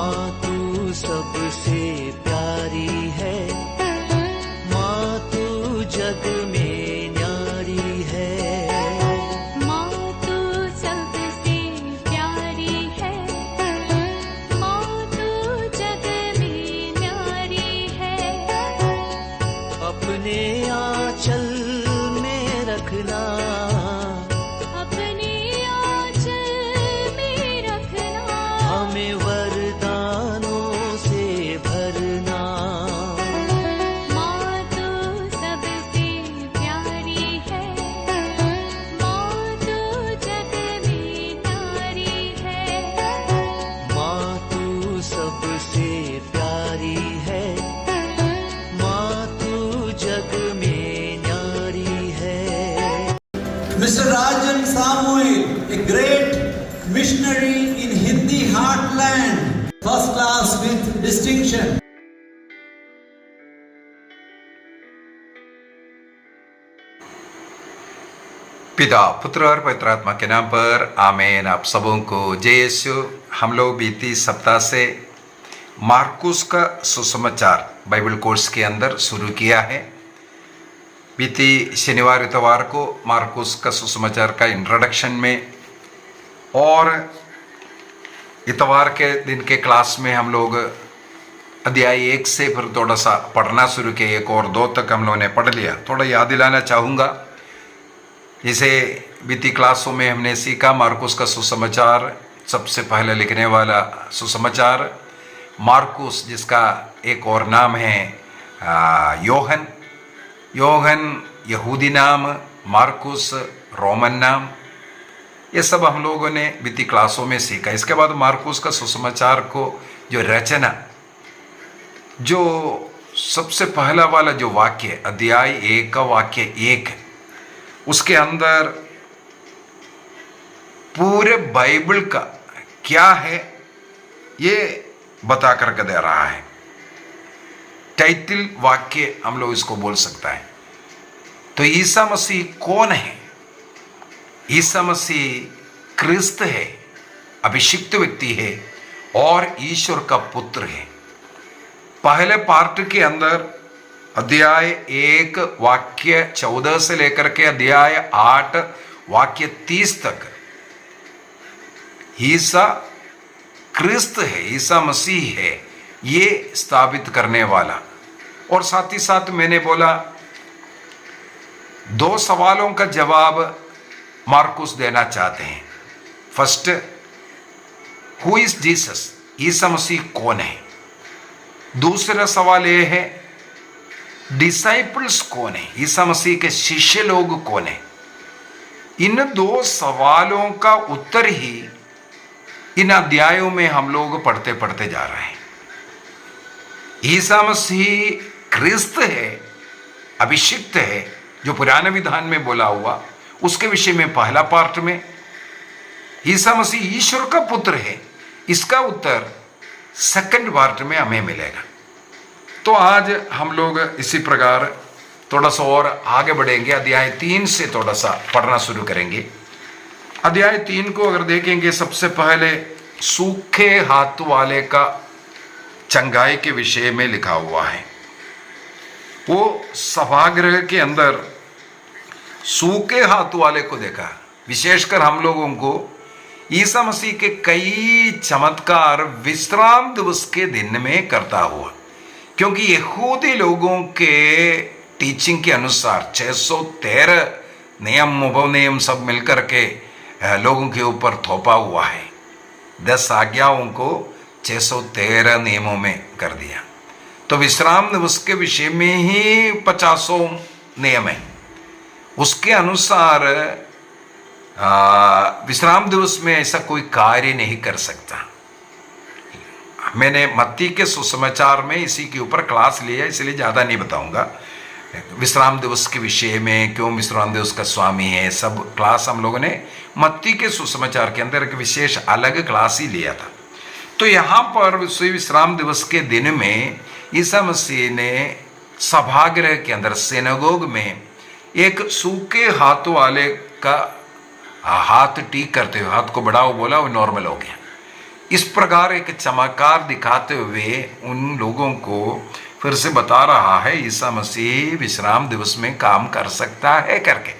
माँ तू सबसे प्यारी है, माँ तू जग में न्यारी है। माँ तू सबसे प्यारी है, माँ तू जग में न्यारी है। अपने आंचल में रखना, अपने आंचल में रखना। हमें वरदानों से भरना। माँ तू सबसे प्यारी है, माँ तू जग में न्यारी है। माँ तू सबसे प्यारी है, माँ तू जग में न्यारी है। Mr. Rajan Samuel, a great missionary in Hindi heartland, first class with distinction. पिता, पुत्र और पवित्र आत्मा के नाम पर आमीन। आप सबों को जय यीशु। हम लोग बीती सप्ताह से मार्कुस का सुसमाचार बाइबल कोर्स के अंदर शुरू किया है। बीती शनिवार इतवार को मार्कुस का सुसमाचार का इंट्रोडक्शन में और इतवार के दिन के क्लास में हम लोग अध्याय 1 से फिर थोड़ा सा पढ़ना शुरू किया। 1 और 2 तक हम लोगों ने पढ़ लिया। थोड़ा याद दिलाना चाहूँगा, जिसे बीती क्लासों में हमने सीखा मार्कुस का सुसमाचार, सबसे पहले लिखने वाला सुसमाचार मार्कुस, जिसका एक और नाम है योहन। योहन यहूदी नाम, मार्कुस रोमन नाम। ये सब हम लोगों ने बीती क्लासों में सीखा। इसके बाद मार्कुस का सुसमाचार को जो रचना, जो सबसे पहला वाला जो वाक्य अध्याय 1 का वाक्य 1, उसके अंदर पूरे बाइबल का क्या है ये बता करके दे रहा है। टाइटल वाक्य हम लोग इसको बोल सकता है। तो ईसा मसीह कौन है? ईसा मसीह क्रिस्त है, अभिषिक्त व्यक्ति है और ईश्वर का पुत्र है। पहले पार्ट के अंदर अध्याय 1 वाक्य 14 से लेकर के अध्याय 8 वाक्य 30 तक ईसा क्रिस्त है, ईसा मसीह है, ये स्थापित करने वाला। और साथ ही साथ मैंने बोला 2 सवालों का जवाब मार्कुस देना चाहते हैं। First, who is Jesus? ईसा मसीह कौन है? दूसरा सवाल यह है, डिसाइपल्स कौन है? ईसा मसीह के शिष्य लोग कौन है? इन 2 सवालों का उत्तर ही इन अध्यायों में हम लोग पढ़ते पढ़ते जा रहे हैं। ईसा मसीह क्रिस्त है, अभिषिक्त है, जो पुराने विधान में बोला हुआ, उसके विषय में पहला पार्ट में। ईसा मसीह ईश्वर का पुत्र है, इसका उत्तर सेकंड पार्ट में हमें मिलेगा। तो आज हम लोग इसी प्रकार थोड़ा सा और आगे बढ़ेंगे। अध्याय 3 से थोड़ा सा पढ़ना शुरू करेंगे। अध्याय 3 को अगर देखेंगे, सबसे पहले सूखे हाथ वाले का चंगाई के विषय में लिखा हुआ है। वो सभागृह के अंदर सूखे हाथ वाले को देखा। विशेषकर हम लोगों को ईसा मसीह के कई चमत्कार विश्राम दिवस के दिन में करता हुआ, क्योंकि यहूदी लोगों के टीचिंग के अनुसार 613 नियम उपनियम सब मिलकर के लोगों के ऊपर थोपा हुआ है। 10 आज्ञाओं को 613 नियमों में कर दिया। तो विश्राम दिवस के विषय में ही 50 नियम है। उसके अनुसार विश्राम दिवस में ऐसा कोई कार्य नहीं कर सकता। मैंने मत्ती के सुसमाचार में इसी के ऊपर क्लास लिया, इसलिए ज़्यादा नहीं बताऊंगा। विश्राम दिवस के विषय में, क्यों विश्राम दिवस का स्वामी है, सब क्लास हम लोगों ने मत्ती के सुसमाचार के अंदर एक विशेष अलग क्लास ही लिया था। तो यहाँ पर विश्राम दिवस के दिन में ईसा मसीह ने सभागृह के अंदर, सिनेगोग में, एक सूखे हाथ वाले का हाथ ठीक करते हुए, हाथ को बढ़ाओ बोला, वो नॉर्मल हो गया। इस प्रकार एक चमत्कार दिखाते हुए उन लोगों को फिर से बता रहा है ईसा मसीह विश्राम दिवस में काम कर सकता है करके।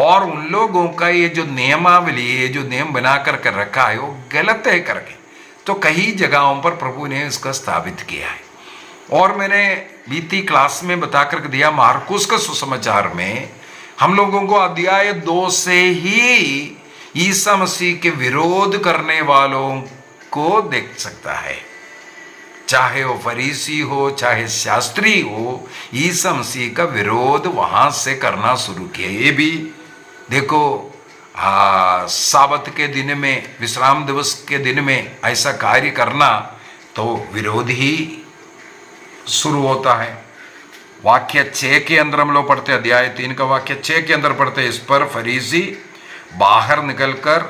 और उन लोगों का ये जो नियमावली है, जो नियम बना कर रखा है, वो गलत है करके तो कई जगहों पर प्रभु ने इसका स्थापित किया है। और मैंने बीती क्लास में बता कर दिया, मार्कुस का सुसमाचार में हम लोगों को अध्याय 2 से ही ईसा मसीह के विरोध करने वालों को देख सकता है, चाहे वो फरीसी हो चाहे शास्त्री हो, ईसा मसीह का विरोध वहां से करना शुरू किया। ये भी देखो, साबत के दिन में, विश्राम दिवस के दिन में ऐसा कार्य करना तो विरोध ही शुरू होता है। वाक्य 6 के अंदर हम लोग पढ़ते, अध्याय 3 का वाक्य 6 के अंदर पढ़ते, इस पर फरीसी बाहर निकलकर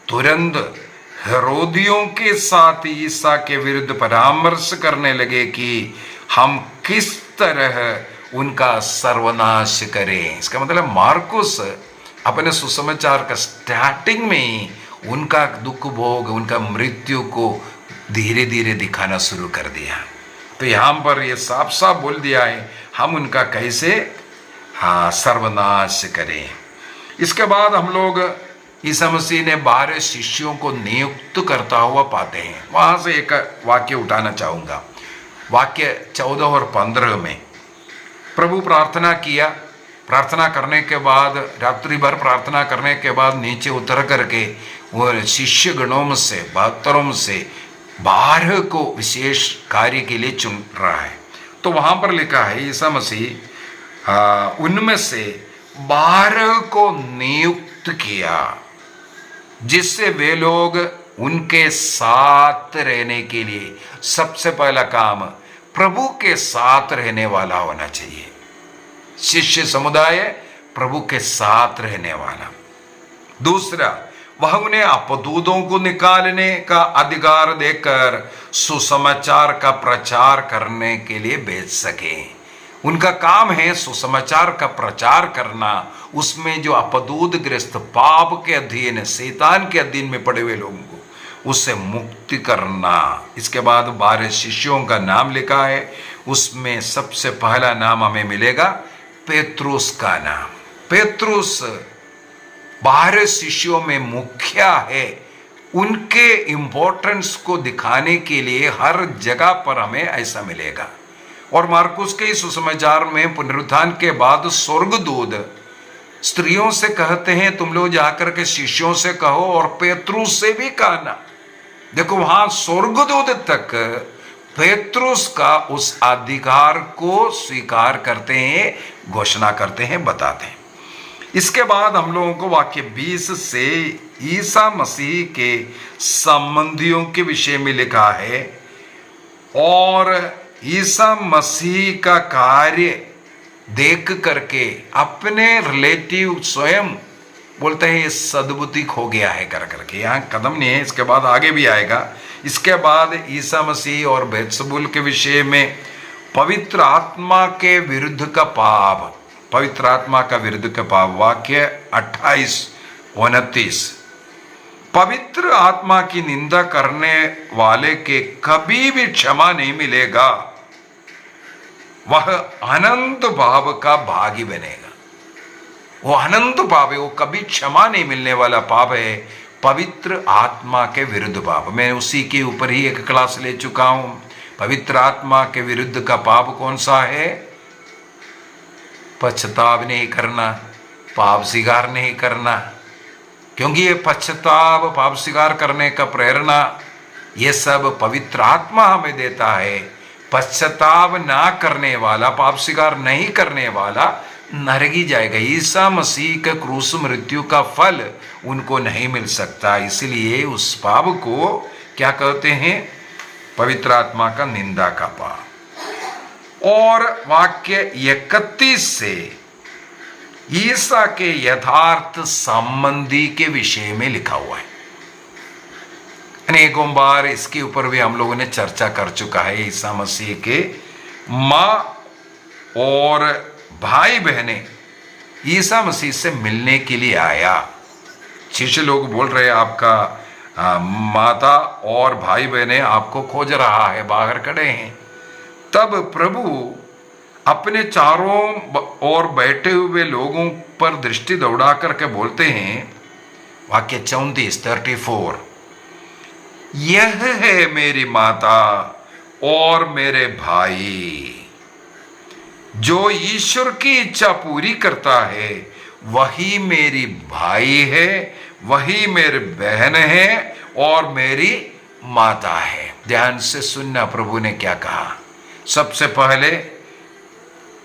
तुरंत हेरोदियों के साथ ईसा के विरुद्ध परामर्श करने लगे कि हम किस तरह उनका सर्वनाश करें। इसका मतलब मार्कुस अपने सुसमाचार का स्टार्टिंग में ही उनका दुख भोग, उनका मृत्यु को धीरे धीरे दिखाना शुरू कर दिया। तो यहाँ पर ये साफ साफ बोल दिया है हम उनका कैसे सर्वनाश करें। इसके बाद हम लोग ईसा मसीह ने 12 शिष्यों को नियुक्त करता हुआ पाते हैं। वहां से एक वाक्य उठाना चाहूंगा, वाक्य 14 और 15 में प्रभु प्रार्थना किया। प्रार्थना करने के बाद, रात्रि भर प्रार्थना करने के बाद नीचे उतर करके वो शिष्य गणों में से 72 से 12 को विशेष कार्य के लिए चुन रहा है। तो वहां पर लिखा है ईसा मसीह उनमें से 12 को नियुक्त किया, जिससे वे लोग उनके साथ रहने के लिए, सबसे पहला काम प्रभु के साथ रहने वाला होना चाहिए। शिष्य समुदाय प्रभु के साथ रहने वाला। दूसरा, वह उन्हें अपदूतों को निकालने का अधिकार देकर सुसमाचार का प्रचार करने के लिए भेज सके। उनका काम है सुसमाचार का प्रचार करना, उसमें जो अपदूत ग्रस्त पाप के अधीन, शैतान के अधीन में पड़े हुए लोगों को उससे मुक्ति करना। इसके बाद 12 शिष्यों का नाम लिखा है, उसमें सबसे पहला नाम हमें मिलेगा पेत्रुस का नाम। पेत्रुस 12 शिष्यों में मुखिया है। उनके इंपॉर्टेंस को दिखाने के लिए हर जगह पर हमें ऐसा मिलेगा। और मार्कुस के सुसमाचार में पुनरुत्थान के बाद स्वर्गदूत स्त्रियों से कहते हैं तुम लोग जाकर के शिष्यों से कहो, और पेत्रुस से भी कहना। देखो वहां स्वर्गदूत तक पेत्रुस का उस अधिकार को स्वीकार करते हैं, घोषणा करते हैं, बताते हैं। इसके बाद हम लोगों को वाक्य 20 से ईसा मसीह के संबंधियों के विषय में लिखा है, और ईसा मसीह का कार्य देख करके अपने रिलेटिव स्वयं बोलते हैं ये सद्बुद्धि खो गया है कर करके। यहाँ कदम नहीं है, इसके बाद आगे भी आएगा। इसके बाद ईसा मसीह और बेतसबूल के विषय में पवित्र आत्मा के विरुद्ध का पाप, पवित्र आत्मा का विरुद्ध का पाप, वाक्य 28-29। पवित्र आत्मा की निंदा करने वाले के कभी भी क्षमा नहीं मिलेगा, वह अनंत पाप का भागी बनेगा। वो अनंत पाप है, वो कभी क्षमा नहीं मिलने वाला पाप है, पवित्र आत्मा के विरुद्ध पाप। मैं उसी के ऊपर ही एक क्लास ले चुका हूं। पवित्र आत्मा के विरुद्ध का पाप कौन सा है? पश्चाताप नहीं करना, पाप स्वीकार नहीं करना, क्योंकि ये पश्चाताप, पाप स्वीकार करने का प्रेरणा, ये सब पवित्र आत्मा हमें देता है। पश्चाताप ना करने वाला, पाप स्वीकार नहीं करने वाला नरकी जाएगा। ईसा मसीह के क्रूस मृत्यु का फल उनको नहीं मिल सकता। इसलिए उस पाप को क्या कहते हैं? पवित्र आत्मा का निंदा का पाप। और वाक्य 31 से ईसा के यथार्थ संबंधी के विषय में लिखा हुआ है। अनेकों बार इसके ऊपर भी हम लोगों ने चर्चा कर चुका है। ईसा मसीह के माँ और भाई बहने ईसा मसीह से मिलने के लिए आया। शिष्य लोग बोल रहे आपका माता और भाई बहने आपको खोज रहा है, बाहर खड़े हैं। तब प्रभु अपने चारों ओर बैठे हुए लोगों पर दृष्टि दौड़ा करके बोलते हैं, वाक्य 34, यह है मेरी माता और मेरे भाई। जो ईश्वर की इच्छा पूरी करता है वही मेरी भाई है, वही मेरी बहन है और मेरी माता है। ध्यान से सुनना प्रभु ने क्या कहा। सबसे पहले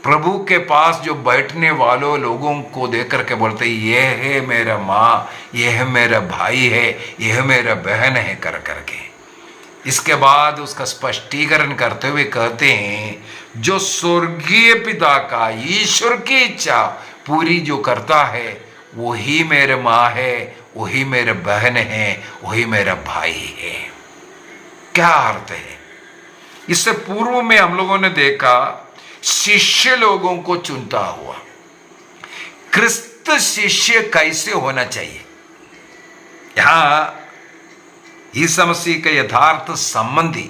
प्रभु के पास जो बैठने वालों लोगों को देख करके बोलते, यह है मेरा माँ, यह है मेरा भाई है, यह मेरा बहन है कर करके। इसके बाद उसका स्पष्टीकरण करते हुए कहते हैं, जो स्वर्गीय पिता का, ईश्वर की इच्छा पूरी जो करता है वही मेरे माँ है, वही मेरे बहन है, वही मेरा भाई है। क्या अर्थ है? इससे पूर्व में हम लोगों ने देखा शिष्य लोगों को चुनता हुआ। क्रिस्त शिष्य कैसे होना चाहिए? यहां ईसा मसीह का यथार्थ संबंधी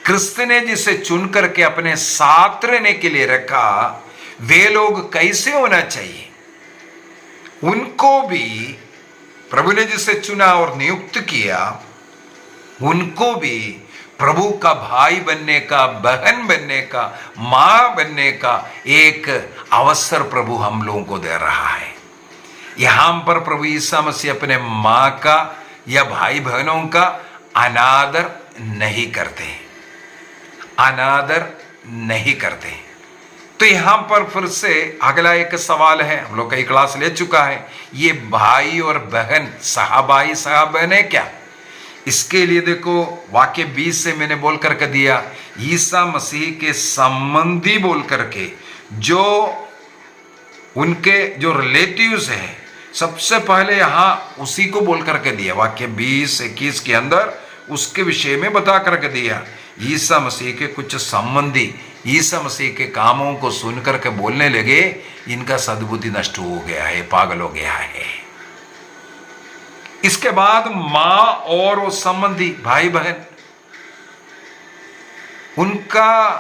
क्रिस्त ने जिसे चुन करके अपने साथ रहने के लिए रखा, वे लोग कैसे होना चाहिए? उनको भी प्रभु ने जिसे चुना और नियुक्त किया, उनको भी प्रभु का भाई बनने का, बहन बनने का, मां बनने का एक अवसर प्रभु हम लोगों को दे रहा है। यहां पर प्रभु ईसा मसीह अपने मां का या भाई बहनों का अनादर नहीं करते, अनादर नहीं करते। तो यहां पर फिर से अगला एक सवाल है, हम लोग कई क्लास ले चुका है, ये भाई और बहन, सहाबाई सहाबहन है क्या? इसके लिए देखो वाक्य 20 से मैंने बोल करके दिया, ईसा मसीह के संबंधी बोल करके, जो उनके जो रिलेटिव्स हैं, सबसे पहले यहां उसी को बोल करके दिया। वाक्य 20-21 के अंदर उसके विषय में बता करके दिया। ईसा मसीह के कुछ संबंधी ईसा मसीह के कामों को सुन करके बोलने लगे, इनका सद्बुद्धि नष्ट हो गया है, पागल हो गया है। इसके बाद मां और वो संबंधी भाई बहन, उनका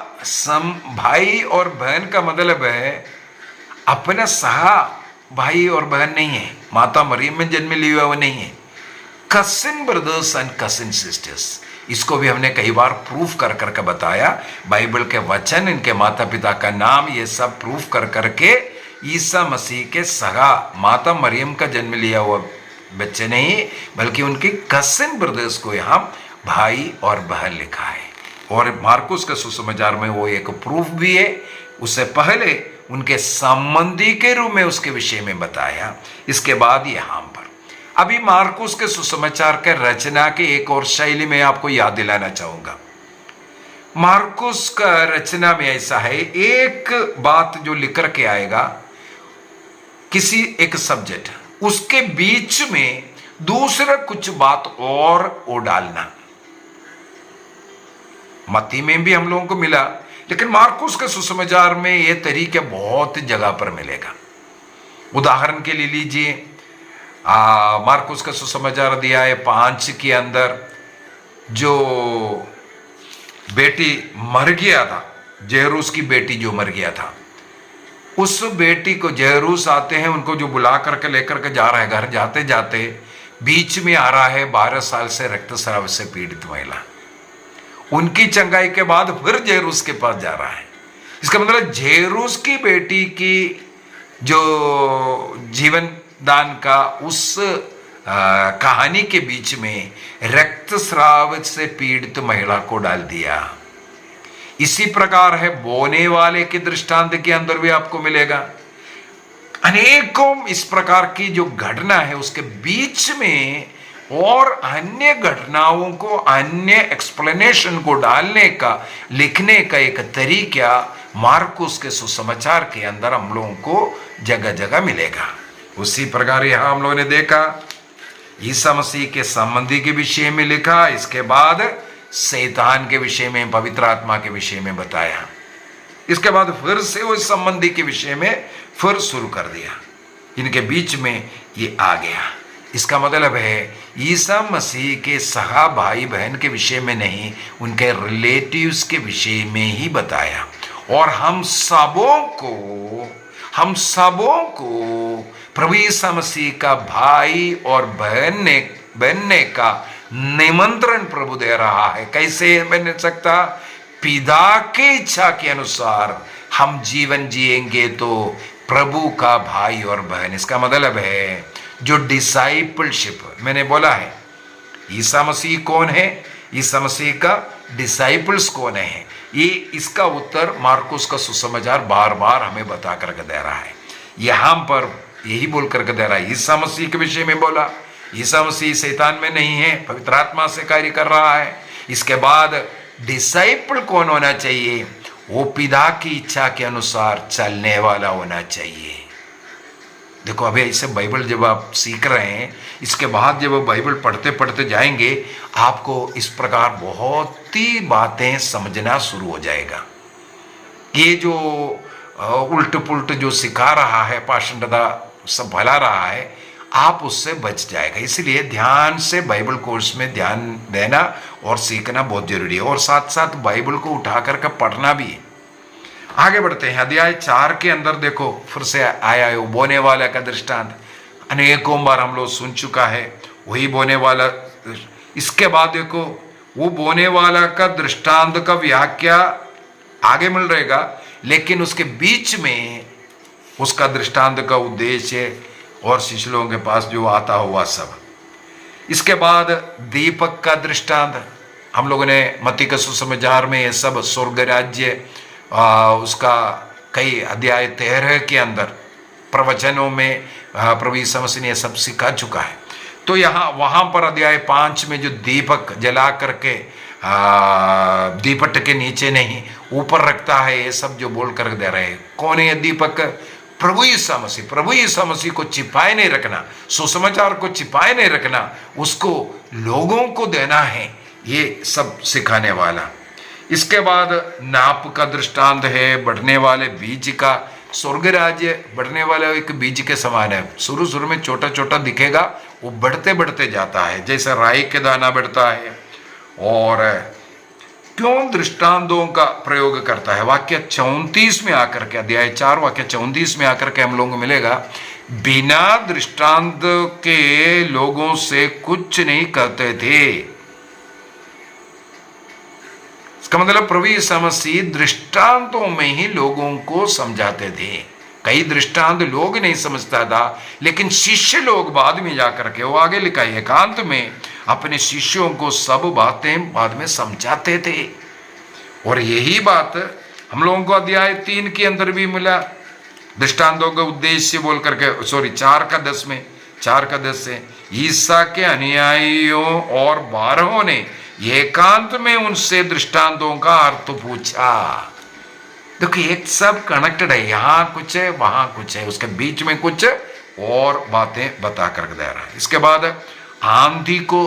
भाई और बहन का मतलब है अपना सहा भाई और बहन नहीं है, माता मरियम में जन्म लिया हुआ नहीं है, कसिन ब्रदर्स एंड कसिन सिस्टर्स। इसको भी हमने कई बार प्रूफ कर करके बताया। बाइबल के वचन, इनके माता पिता का नाम, ये सब प्रूफ कर करके ईसा मसीह के सगा माता मरियम का जन्म लिया हुआ बच्चे नहीं, बल्कि उनके कसिन ब्रदर्स को यहाँ भाई और बहन लिखा है। और मार्कुस के सुसमाचार में वो एक प्रूफ भी है। उससे पहले उनके संबंधी के रूप में उसके विषय में बताया। इसके बाद यहाँ पर अभी मार्कुस के सुसमाचार के रचना के एक और शैली में आपको याद दिलाना चाहूंगा। मार्कुस का रचना में ऐसा है, एक बात जो लिख करके आएगा, किसी एक सब्जेक्ट, उसके बीच में दूसरा कुछ बात और वो डालना। मत्ती में भी हम लोगों को मिला, लेकिन मार्कुस के सुसमाचार में ये तरीके बहुत जगह पर मिलेगा। उदाहरण के लिए लीजिए, मार्कुस का सुसमाचार दिया है 5 के अंदर, जो बेटी मर गया था, जेरूस की बेटी जो मर गया था, उस बेटी को जेरूस आते हैं, उनको जो बुला करके लेकर के जा रहा है, घर जाते जाते बीच में आ रहा है 12 साल से रक्तस्राव से पीड़ित महिला। उनकी चंगाई के बाद फिर जेरूस के पास जा रहा है। इसका मतलब जेरूस की बेटी की जो जीवन दान का उस कहानी के बीच में रक्तस्राव से पीड़ित महिला को डाल दिया। इसी प्रकार है बोने वाले के दृष्टांत के अंदर भी आपको मिलेगा। अनेकों इस प्रकार की जो घटना है उसके बीच में और अन्य घटनाओं को, अन्य एक्सप्लेनेशन को डालने का, लिखने का एक तरीका मार्कुस के सुसमाचार के अंदर हम लोगों को जगह जगह मिलेगा। उसी प्रकार यहां हम लोगों ने देखा ईसा मसीह के संबंधी के विषय में लिखा, इसके बाद शैतान के विषय में, पवित्र आत्मा के विषय में बताया। इसके बाद फिर से वो संबंधी के विषय में फिर शुरू कर दिया। इनके बीच में ये आ गया। इसका मतलब है ईसा मसीह के सहा भाई बहन के विषय में नहीं, उनके रिलेटिव्स के विषय में ही बताया। और हम सबों को प्रभु ईसा मसीह का भाई और बनने का निमंत्रण प्रभु दे रहा है। कैसे बन सकता? पिता की इच्छा के अनुसार हम जीवन जिएंगे तो प्रभु का भाई और बहन। इसका मतलब है जो डिसाइपलशिप मैंने बोला है, ईसा मसीह कौन है, ईसा मसीह का डिसाइपल्स कौन है, ये इसका उत्तर मार्कुस का सुसमाचार बार बार हमें बता करके दे रहा है। यहां पर यही बोल करके दे रहा है, ईसा मसीह के विषय में बोला, ईसा मसीह शैतान में नहीं है, पवित्र आत्मा से कार्य कर रहा है। इसके बाद डिसाइपल कौन होना चाहिए? वो पिता की इच्छा के अनुसार चलने वाला होना चाहिए। देखो अभी ऐसे बाइबल जब आप सीख रहे हैं, इसके बाद जब आप बाइबल पढ़ते पढ़ते जाएंगे, आपको इस प्रकार बहुत ही बातें समझना शुरू हो जाएगा। ये जो उल्ट पुल्ट जो सिखा रहा है, पाषंडता सब भला रहा है, आप उससे बच जाएगा। इसलिए ध्यान से बाइबल कोर्स में ध्यान देना और सीखना बहुत जरूरी है, और साथ साथ बाइबल को उठा करके पढ़ना भी है। आगे बढ़ते हैं। अध्याय 4 के अंदर देखो फिर से आया है वो बोने वाला का दृष्टांत। अनेकों बार हम लोग सुन चुका है वही बोने वाला। इसके बाद देखो वो बोने वाला का दृष्टांत का व्याख्या आगे मिल रहेगा, लेकिन उसके बीच में उसका दृष्टांत का उद्देश्य और शिष्य लोगों के पास जो आता हुआ सब। इसके बाद दीपक का दृष्टांत हम लोगों ने मत्ती के सुसमाचार में ये सब स्वर्ग राज्य उसका कई अध्याय 13 के अंदर प्रवचनों में प्रभु यीशु मसीह ने सब सिखा चुका है। तो यहाँ वहाँ पर अध्याय 5 में जो दीपक जला करके दीपट के नीचे नहीं ऊपर रखता है, ये सब जो बोल कर दे रहे हैं, कौन है ये दीपक? प्रभु यीशु मसीह। प्रभु यीशु मसीह को छिपाए नहीं रखना, सुसमाचार को छिपाए नहीं रखना, उसको लोगों को देना है, ये सब सिखाने वाला। इसके बाद नाप का दृष्टांत है, बढ़ने वाले बीज का। स्वर्ग राज्य बढ़ने वाले एक बीज के समान है। शुरू में छोटा छोटा दिखेगा, वो बढ़ते बढ़ते जाता है, जैसे राई के दाना बढ़ता है। और क्यों दृष्टांतों का प्रयोग करता है? वाक्य 34 में आकर के, अध्याय 4 वाक्य 34 में आकर के हम लोगों को मिलेगा, बिना दृष्टांत के लोगों से कुछ नहीं करते थे। इसका मतलब प्रभु यीशु मसीह दृष्टांतों में ही लोगों को समझाते थे। कई दृष्टांत लोग नहीं समझता था, लेकिन शिष्य लोग बाद में जाकर के, वो आगे लिखा है, एकांत में अपने शिष्यों को सब बातें बाद में समझाते थे। और यही बात हम लोगों को अध्याय 3 के अंदर भी मिला। दृष्टांतों का उद्देश्य बोल करके 4:10 से ईसा के अनुयायियों और 12 ने एकांत में उनसे दृष्टांतों का अर्थ पूछा। देखो एक सब कनेक्टेड है, यहां कुछ है वहां कुछ है, उसके बीच में कुछ और बातें बता कर दे रहा है। इसके बाद आंधी को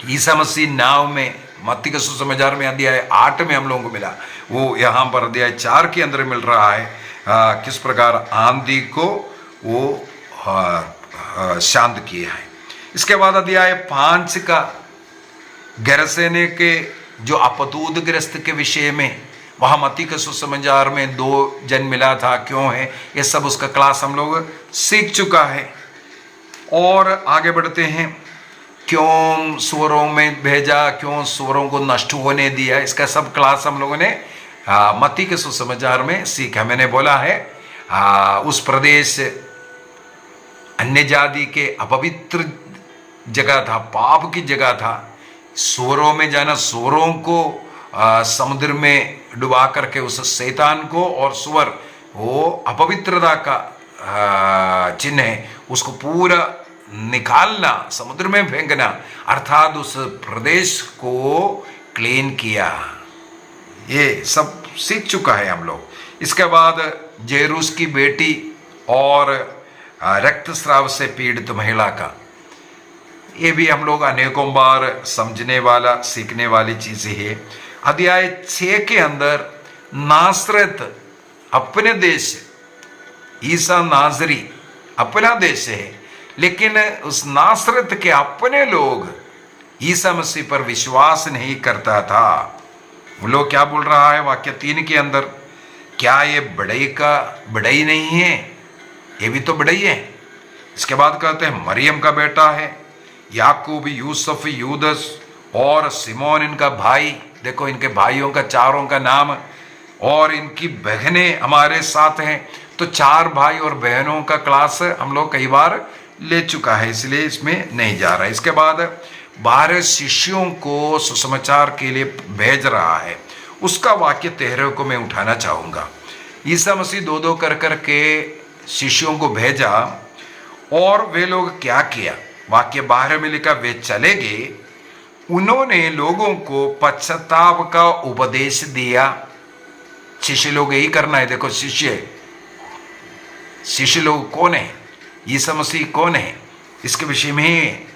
ईसा मसीह नाव में, मत्ती के सुसमाचार में अध्याय 8 में हम लोगों को मिला, वो यहाँ पर अध्याय 4 के अंदर मिल रहा है। किस प्रकार आंधी को वो शांत किया है। इसके बाद अध्याय 5 का गरसेने के जो अपतूदग्रस्त के विषय में, वहाँ मत्ती के सुसमाचार में 2 जन मिला था, क्यों है, ये सब उसका क्लास हम लोग सीख चुका है। और आगे बढ़ते हैं, क्यों सुअरों में भेजा, क्यों सुअरों को नष्ट होने दिया, इसका सब क्लास हम लोगों ने मत्ती के सुसमाचार में सीखा। मैंने बोला है उस प्रदेश अन्य जाति के अपवित्र जगह था, पाप की जगह था। सुअरों में जाना, सुअरों को समुद्र में डुबा करके उस शैतान को, और सुअर वो अपवित्रता का चिन्ह है, उसको पूरा निकालना, समुद्र में फेंकना, अर्थात उस प्रदेश को क्लीन किया। ये सब सीख चुका है हम लोग। इसके बाद जेरूस की बेटी और रक्तस्राव से पीड़ित महिला का, ये भी हम लोग अनेकों बार समझने वाला, सीखने वाली चीज है। अध्याय 6 के अंदर नासरत अपने देश, ईसा नाजरी अपना देश है, लेकिन उस नासरत के अपने लोग ईसा मसीह पर विश्वास नहीं करता था। वो लोग क्या बोल रहा है वाक्य 3 के अंदर, क्या ये बड़ई का बड़ई नहीं है? ये भी तो बड़ई है। इसके बाद कहते हैं मरियम का बेटा है, याकूब, यूसुफ, यूदस और सिमोन इनका भाई। देखो इनके भाइयों का चारों का नाम, और इनकी बहनें हमारे साथ हैं। तो 4 भाई और बहनों का क्लास हम लोग कई बार ले चुका है, इसलिए इसमें नहीं जा रहा है। इसके बाद 12 शिष्यों को सुसमाचार के लिए भेज रहा है, उसका वाक्य 13 को मैं उठाना चाहूँगा। ईसा मसीह 2-2 कर के शिष्यों को भेजा, और वे लोग क्या किया? वाक्य 12 में लिखा, वे चले गए, उन्होंने लोगों को पश्चाताप का उपदेश दिया। शिष्य लोग यही करना है। देखो शिष्य लोग कौन है? ईसा मसीह कौन है? इसके विषय में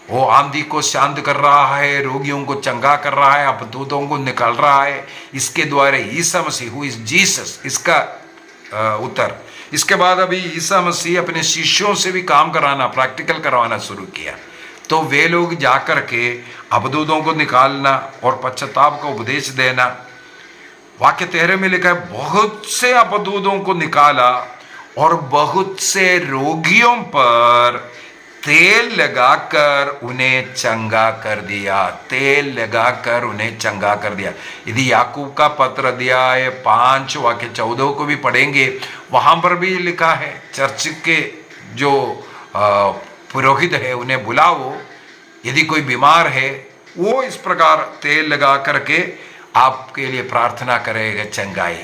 वो आंधी को शांत कर रहा है, रोगियों को चंगा कर रहा है, अपदूतों को निकाल रहा है। इसके द्वारा Isa Masih who is Jesus, इसका उत्तर। इसके बाद अभी ईसा मसीह अपने शिष्यों से भी काम कराना, प्रैक्टिकल करवाना शुरू किया। तो वे लोग जाकर के अपदूतों को निकालना और पश्चाताप का उपदेश देना। वाक्य 13 में लिखा है, बहुत से अपदूतों को निकाला और बहुत से रोगियों पर तेल लगाकर उन्हें चंगा कर दिया। तेल लगाकर उन्हें चंगा कर दिया। यदि याकूब का पत्र अध्याय 5 वाक्य 14 को भी पढ़ेंगे, वहां पर भी लिखा है, चर्च के जो पुरोहित है उन्हें बुलाओ, यदि कोई बीमार है वो इस प्रकार तेल लगा करके आपके लिए प्रार्थना करेगा चंगाई।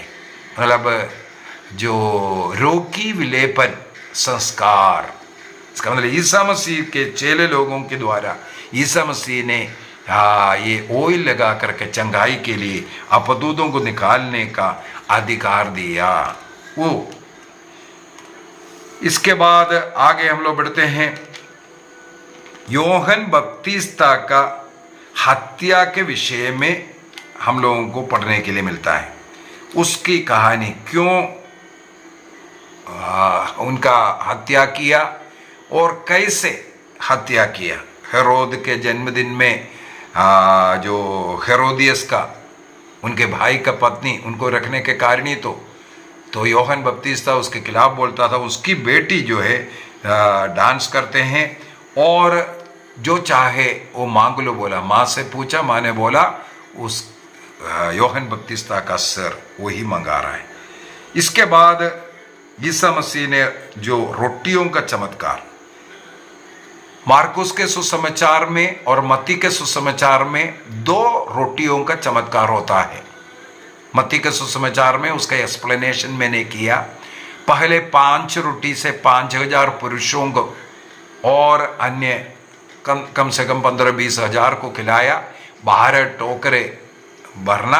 मतलब जो रोग की विलेपन संस्कार, इसका मतलब ईसा मसीह के चेले लोगों के द्वारा ईसा मसीह ने ये ऑयल लगा करके चंगाई के लिए अपदूतों को निकालने का अधिकार दिया। वो इसके बाद आगे हम लोग बढ़ते हैं। योहन बपतिस्ता का हत्या के विषय में हम लोगों को पढ़ने के लिए मिलता है। उसकी कहानी, क्यों उनका हत्या किया और कैसे हत्या किया। हेरोद के जन्मदिन में जो हेरोदियस का, उनके भाई का पत्नी, उनको रखने के कारण ही तो योहन बपतिस्ता उसके खिलाफ बोलता था। उसकी बेटी जो है डांस करते हैं और जो चाहे वो मांग लो बोला। माँ से पूछा, माँ ने बोला उस योहन बपतिस्ता का सर वही मंगा रहा है। इसके बाद ईसा मसीह ने जो रोटियों का चमत्कार, मार्कुस के सुसमाचार में और मत्ती के सुसमाचार में 2 रोटियों का चमत्कार होता है। मत्ती के सुसमाचार में उसका एक्सप्लेनेशन मैंने किया। पहले 5 रोटी से 5000 पुरुषों को और अन्य कम से कम 15-20 हजार को खिलाया। 12 टोकरे भरना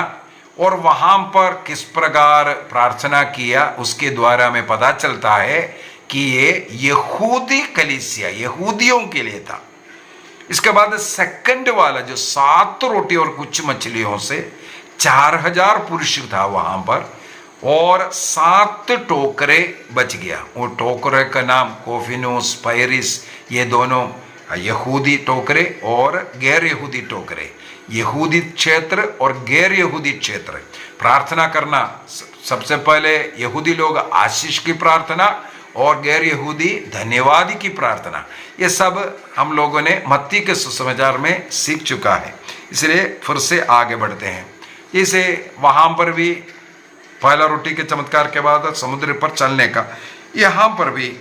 और वहां पर किस प्रकार प्रार्थना किया उसके द्वारा हमें पता चलता है कि ये यहूदी कलीसिया, यहूदियों के लिए था। इसके बाद सेकंड वाला जो 7 रोटी और कुछ मछलियों से 4000 पुरुष था वहां पर, और 7 टोकरे बच गया। वो टोकरे का नाम कोफिनोस, पायरिस, ये दोनों यहूदी टोकरे और गैर यहूदी टोकरे। यहूदी क्षेत्र और गैर यहूदी क्षेत्र प्रार्थना करना, सबसे पहले यहूदी लोग आशीष की प्रार्थना और गैर यहूदी धन्यवाद की प्रार्थना, ये सब हम लोगों ने मत्ती के सुसमाचार में सीख चुका है। इसलिए फिर से आगे बढ़ते हैं। इसे वहां पर भी पहला रोटी के चमत्कार के बाद समुद्र पर चलने का, यहाँ पर भी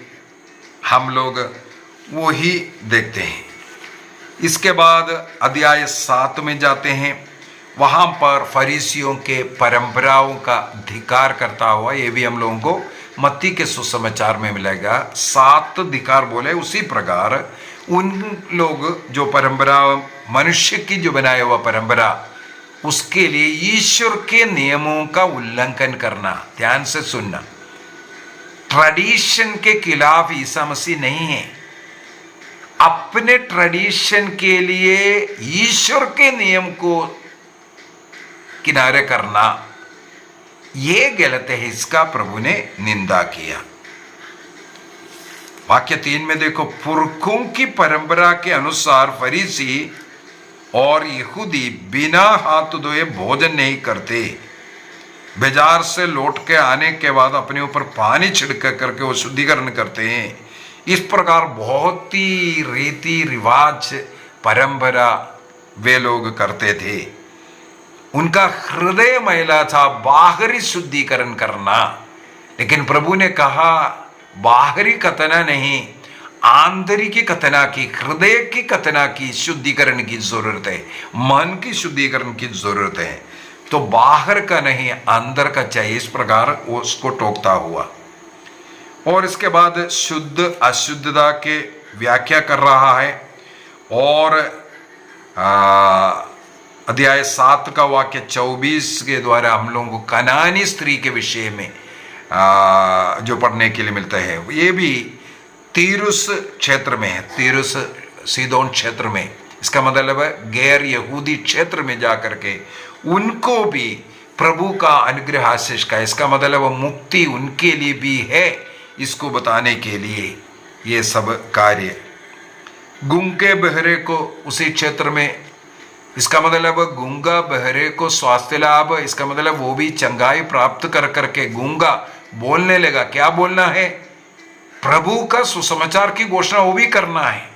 हम लोग वो ही देखते हैं। इसके बाद अध्याय 7 में जाते हैं। वहाँ पर फरीसियों के परंपराओं का धिक्कार करता हुआ, ये भी हम लोगों को मत्ती के सुसमाचार में मिलेगा। 7 धिक्कार बोले, उसी प्रकार उन लोग जो परंपरा, मनुष्य की जो बनाया हुआ परंपरा, उसके लिए ईश्वर के नियमों का उल्लंघन करना। ध्यान से सुनना, ट्रेडिशन के खिलाफ ईसा मसीह नहीं है। अपने ट्रेडिशन के लिए ईश्वर के नियम को किनारे करना, ये गलत है। इसका प्रभु ने निंदा किया। वाक्य 3 में देखो, पुरखों की परंपरा के अनुसार फरीसी और यहूदी बिना हाथ धोए भोजन नहीं करते। बाजार से लौट के आने के बाद अपने ऊपर पानी छिड़क करके वो शुद्धिकरण करते हैं। इस प्रकार बहुत ही रीति रिवाज परंपरा वे लोग करते थे। उनका हृदय मैला था, बाहरी शुद्धिकरण करना। लेकिन प्रभु ने कहा बाहरी कतना नहीं, आंतरिक कतना की, हृदय की कतना की शुद्धिकरण की जरूरत है, मन की शुद्धिकरण की जरूरत है। तो बाहर का नहीं, अंदर का चाहिए। इस प्रकार वो उसको टोकता हुआ। और इसके बाद शुद्ध अशुद्धता के व्याख्या कर रहा है। और अध्याय 7 का वाक्य 24 के द्वारा हम लोगों को कनानी स्त्री के विषय में जो पढ़ने के लिए मिलता है, ये भी तीरुस क्षेत्र में है, तीरुस सीदोन क्षेत्र में। इसका मतलब है गैर यहूदी क्षेत्र में जाकर के उनको भी प्रभु का अनुग्रह आशीष का, इसका मतलब मुक्ति उनके लिए भी है, इसको बताने के लिए ये सब कार्य। गूंगे बहरे को उसी क्षेत्र में, इसका मतलब गूंगा बहरे को स्वास्थ्य लाभ, इसका मतलब वो भी चंगाई प्राप्त कर करके गूंगा बोलने लगा। क्या बोलना है? प्रभु का सुसमाचार की घोषणा वो भी करना है,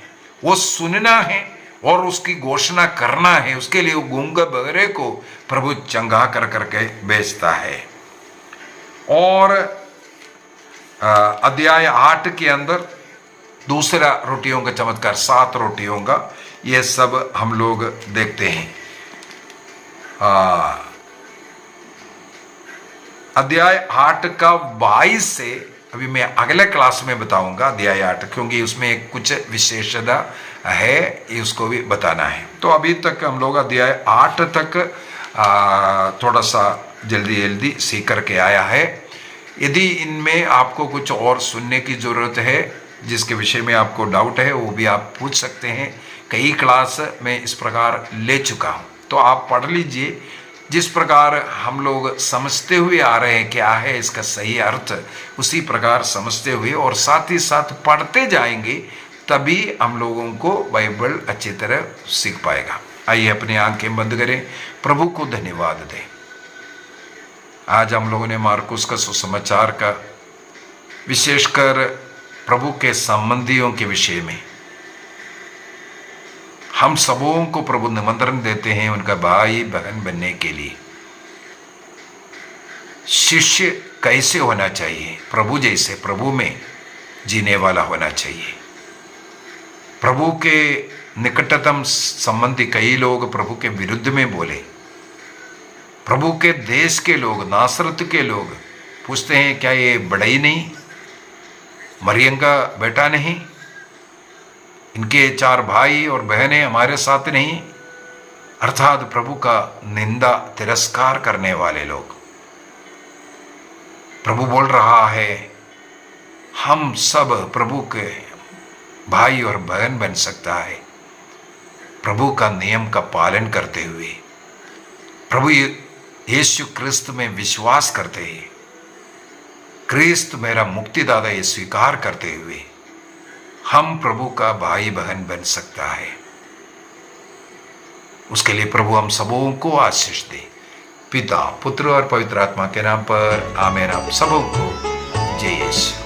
वो सुनना है और उसकी घोषणा करना है। उसके लिए गूंगा बहरे को प्रभु चंगा कर करके भेजता है। और अध्याय 8 के अंदर दूसरा रोटियों का चमत्कार, 7 रोटियों का, ये सब हम लोग देखते हैं। अध्याय 8 का 22 से अभी मैं अगले क्लास में बताऊंगा अध्याय 8, क्योंकि उसमें कुछ विशेषता है, ये उसको भी बताना है। तो अभी तक हम लोग अध्याय 8 तक थोड़ा सा जल्दी सीख करके आया है। यदि इनमें आपको कुछ और सुनने की ज़रूरत है, जिसके विषय में आपको डाउट है, वो भी आप पूछ सकते हैं। कई क्लास में इस प्रकार ले चुका हूँ, तो आप पढ़ लीजिए। जिस प्रकार हम लोग समझते हुए आ रहे हैं क्या है इसका सही अर्थ, उसी प्रकार समझते हुए और साथ ही साथ पढ़ते जाएंगे, तभी हम लोगों को बाइबल अच्छी तरह सीख पाएगा। आइए अपनी आंखें बंद करें, प्रभु को धन्यवाद दें। आज हम लोगों ने मार्कुस का सुसमाचार का, विशेषकर प्रभु के संबंधियों के विषय में, हम सबों को प्रभु निमंत्रण देते हैं उनका भाई बहन बनने के लिए। शिष्य कैसे होना चाहिए? प्रभु जैसे, प्रभु में जीने वाला होना चाहिए। प्रभु के निकटतम संबंधी कई लोग प्रभु के विरुद्ध में बोले। प्रभु के देश के लोग, नासरत के लोग पूछते हैं क्या ये बड़ाई नहीं, मरियम का बेटा नहीं, इनके 4 भाई और बहनें हमारे साथ नहीं? अर्थात प्रभु का निंदा तिरस्कार करने वाले लोग। प्रभु बोल रहा है हम सब प्रभु के भाई और बहन बन सकता है, प्रभु का नियम का पालन करते हुए, प्रभु यीशु क्रिस्त में विश्वास करते हैं, क्रिस्त मेरा मुक्तिदाता ये स्वीकार करते हुए हम प्रभु का भाई बहन बन सकता है। उसके लिए प्रभु हम सबों को आशीष दे। पिता, पुत्र और पवित्र आत्मा के नाम पर आमीन। आप सबों को जय यीशु।